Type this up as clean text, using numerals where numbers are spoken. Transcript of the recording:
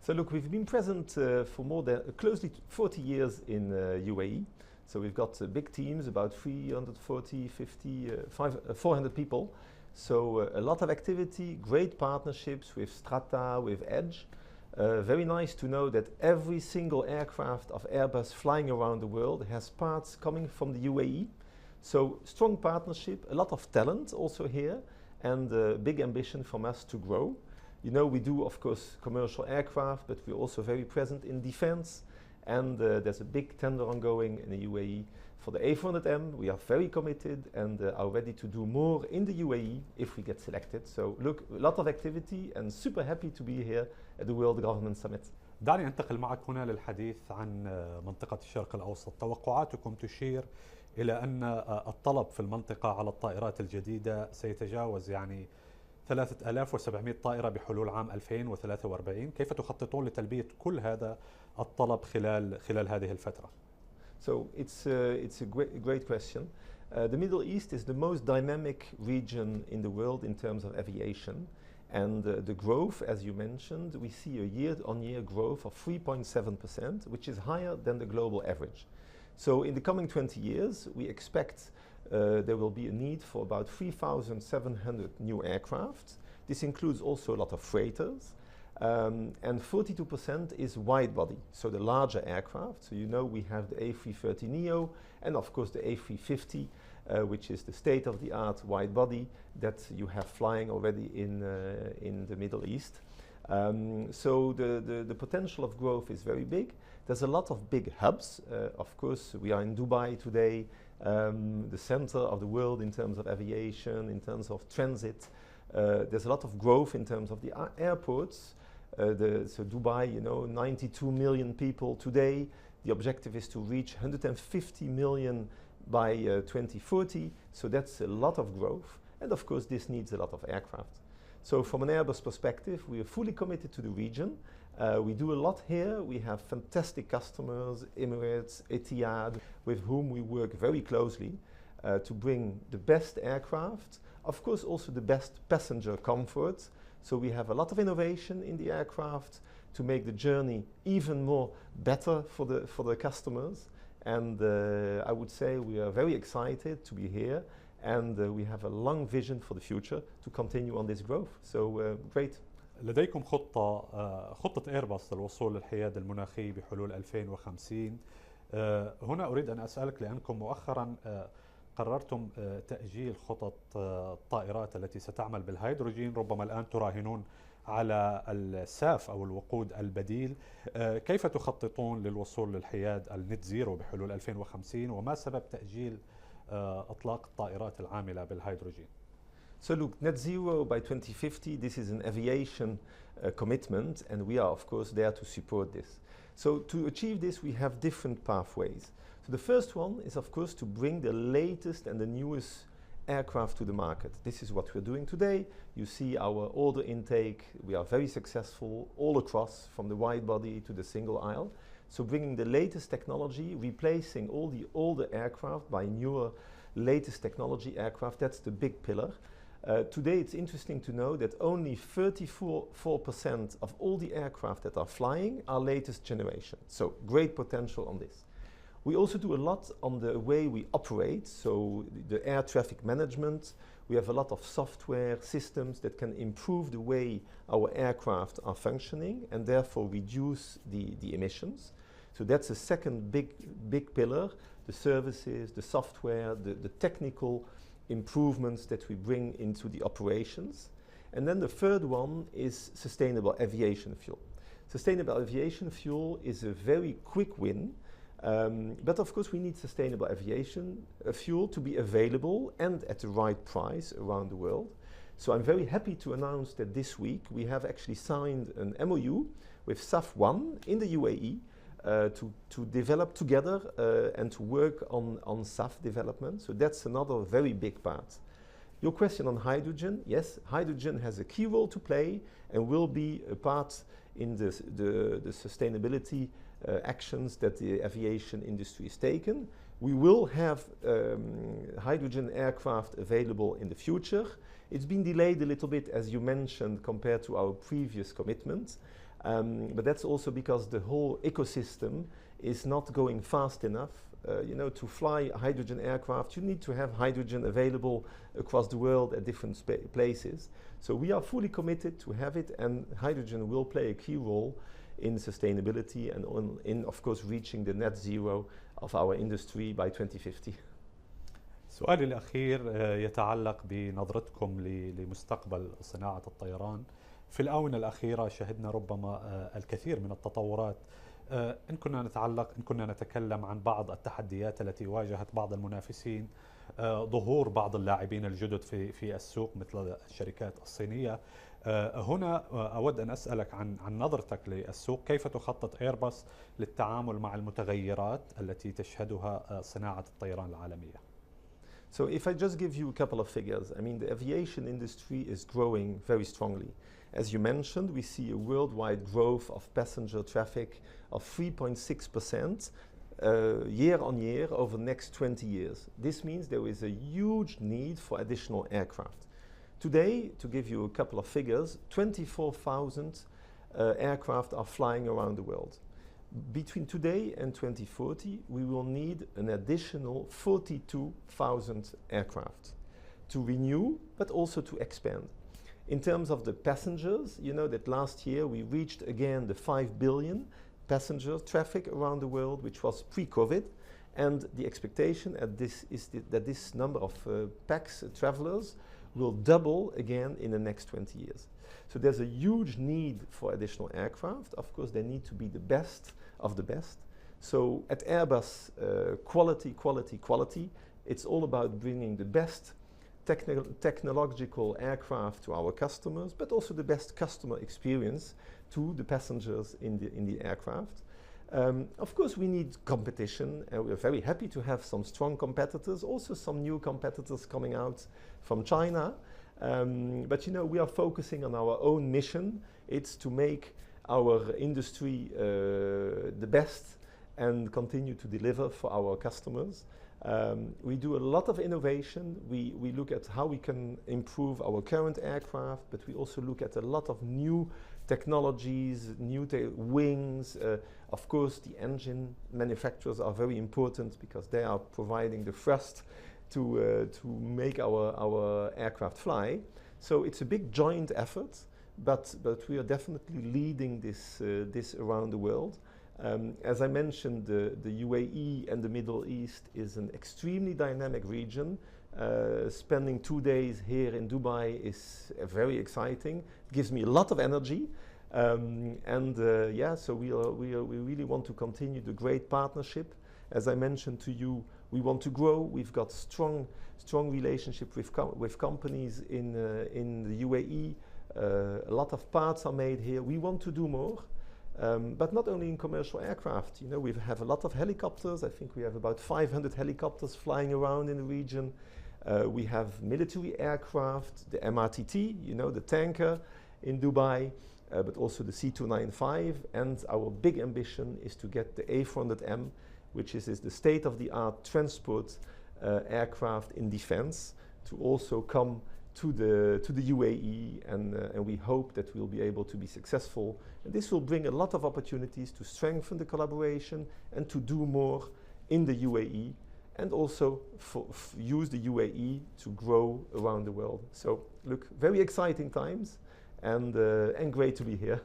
So look, we've been present for more than closely 40 years in UAE. So we've got big teams, about 340, 50, 400 people. So a lot of activity, great partnerships with Strata, with Edge. Very nice to know that every single aircraft of Airbus flying around the world has parts coming from the UAE. So strong partnership, a lot of talent also here, and big ambition from us to grow. You know, we do, of course, commercial aircraft, but we're also very present in defense. And there's a big tender ongoing in the UAE for the A400M. We are very committed and are ready to do more in the UAE if we get selected. So look, a lot of activity and super happy to be here at the World Government Summit. دعني أنتقل معك هنا للحديث عن منطقة الشرق الأوسط. توقعاتكم تشير إلى أن الطلب في المنطقة على الطائرات الجديدة سيتجاوز 3700 طائرة بحلول عام 2043. كيف تخططون لتلبية كل هذا الطلب خلال هذه الفترة؟ So it's a great question. The Middle East is the most dynamic region in the world in terms of aviation. And the growth, as you mentioned, we see a year-on-year growth of 3.7%, which is higher than the global average. So in the coming 20 years, we expect there will be a need for about 3,700 new aircraft. This includes also a lot of freighters. And 42% is wide body, so the larger aircraft. So you know we have the A330neo and of course the A350, which is the state-of-the-art wide body that you have flying already in the Middle East. So the potential of growth is very big. There's a lot of big hubs. Of course, we are in Dubai today, the center of the world in terms of aviation, in terms of transit. There's a lot of growth in terms of the airports. So Dubai, you know, 92 million people today. The objective is to reach 150 million by 2040. So that's a lot of growth. And of course, this needs a lot of aircraft. So from an Airbus perspective, we are fully committed to the region. We do a lot here. We have fantastic customers, Emirates, Etihad, with whom we work very closely to bring the best aircraft. Of course, also the best passenger comfort. So we have a lot of innovation in the aircraft to make the journey even more better for the customers. And I would say we are very excited to be here, and we have a long vision for the future to continue on this growth. So great. لديكم خطة إيرباص للوصول للحياد المناخي بحلول 2050. هنا أريد أن أسألك لأنكم مؤخرا قررتم تأجيل خطط الطائرات التي ستعمل بالهيدروجين. ربما الآن تراهنون على الساف أو الوقود البديل. كيف تخططون للوصول للحياد النت زيرو بحلول 2050 وما سبب تأجيل إطلاق الطائرات العاملة بالهيدروجين؟ So look, net zero by 2050, this is an aviation commitment, and we are of course there to support this. So to achieve this, we have different pathways. So the first one is of course to bring the latest and the newest aircraft to the market. This is what we're doing today. You see our order intake. We are very successful all across, from the wide body to the single aisle. So bringing the latest technology, replacing all the older aircraft by newer, latest technology aircraft, that's the big pillar. Today it's interesting to know that only 34% of all the aircraft that are flying are latest generation. So great potential on this. We also do a lot on the way we operate, so the air traffic management. We have a lot of software systems that can improve the way our aircraft are functioning and therefore reduce the emissions. So that's a second big pillar, the services, the software, the technical improvements that we bring into the operations. And then the third one is sustainable aviation fuel. Sustainable aviation fuel is a very quick win. But of course we need sustainable aviation fuel to be available and at the right price around the world. So I'm very happy to announce that this week we have actually signed an MOU with SAF1 in the UAE to develop together and to work on SAF development. So that's another very big part. Your question on hydrogen, yes, hydrogen has a key role to play and will be a part in the sustainability actions that the aviation industry is taken. We will have hydrogen aircraft available in the future. It's been delayed a little bit, as you mentioned, compared to our previous commitments. But that's also because the whole ecosystem is not going fast enough. To fly a hydrogen aircraft, you need to have hydrogen available across the world at different places. So we are fully committed to have it, and hydrogen will play a key role in sustainability and in, of course, reaching the net zero of our industry by 2050. سؤالي الأخير يتعلق بنظرتكم لمستقبل صناعة الطيران. في الآونة الأخيرة شهدنا ربما الكثير من التطورات. إن كنا نتكلم عن بعض التحديات التي واجهت بعض المنافسين، ظهور بعض اللاعبين الجدد في السوق مثل الشركات الصينية. هنا أود أن أسألك عن نظرتك للسوق. كيف تخطط إيرباص للتعامل مع المتغيرات التي تشهدها صناعة الطيران العالمية؟ So if I just give you a couple of figures, I mean, the aviation industry is growing very strongly. As you mentioned, we see a worldwide growth of passenger traffic of 3.6% year on year over the next 20 years. This means there is a huge need for additional aircraft. Today, to give you a couple of figures, 24,000 aircraft are flying around the world. Between today and 2040, we will need an additional 42,000 aircraft to renew, but also to expand. In terms of the passengers, you know that last year we reached again the 5 billion passenger traffic around the world, which was pre-COVID, and the expectation is that this number of PAX travelers will double again in the next 20 years. So there's a huge need for additional aircraft. Of course, they need to be the best of the best. So at Airbus, quality, quality, quality. It's all about bringing the best technological aircraft to our customers, but also the best customer experience to the passengers in the aircraft. Of course, we need competition, and we're very happy to have some strong competitors, also some new competitors coming out from China. But we are focusing on our own mission. It's to make our industry the best and continue to deliver for our customers. We do a lot of innovation. We look at how we can improve our current aircraft, but we also look at a lot of new technologies, new wings. Of course, the engine manufacturers are very important because they are providing the thrust to make our aircraft fly. So it's a big joint effort, but we are definitely leading this around the world. As I mentioned, the UAE and the Middle East is an extremely dynamic region. Spending 2 days here in Dubai is very exciting. It gives me a lot of energy. So we really want to continue the great partnership. As I mentioned to you, we want to grow. We've got strong relationship with companies in the UAE. A lot of parts are made here. We want to do more. But not only in commercial aircraft. We have a lot of helicopters. I think we have about 500 helicopters flying around in the region. We have military aircraft, the MRTT, the tanker in Dubai, but also the C295. And our big ambition is to get the A400M, which is the state-of-the-art transport aircraft in defense, to also come to the UAE, and we hope that we'll be able to be successful. And this will bring a lot of opportunities to strengthen the collaboration and to do more in the UAE, and also use the UAE to grow around the world. So look, very exciting times, and great to be here.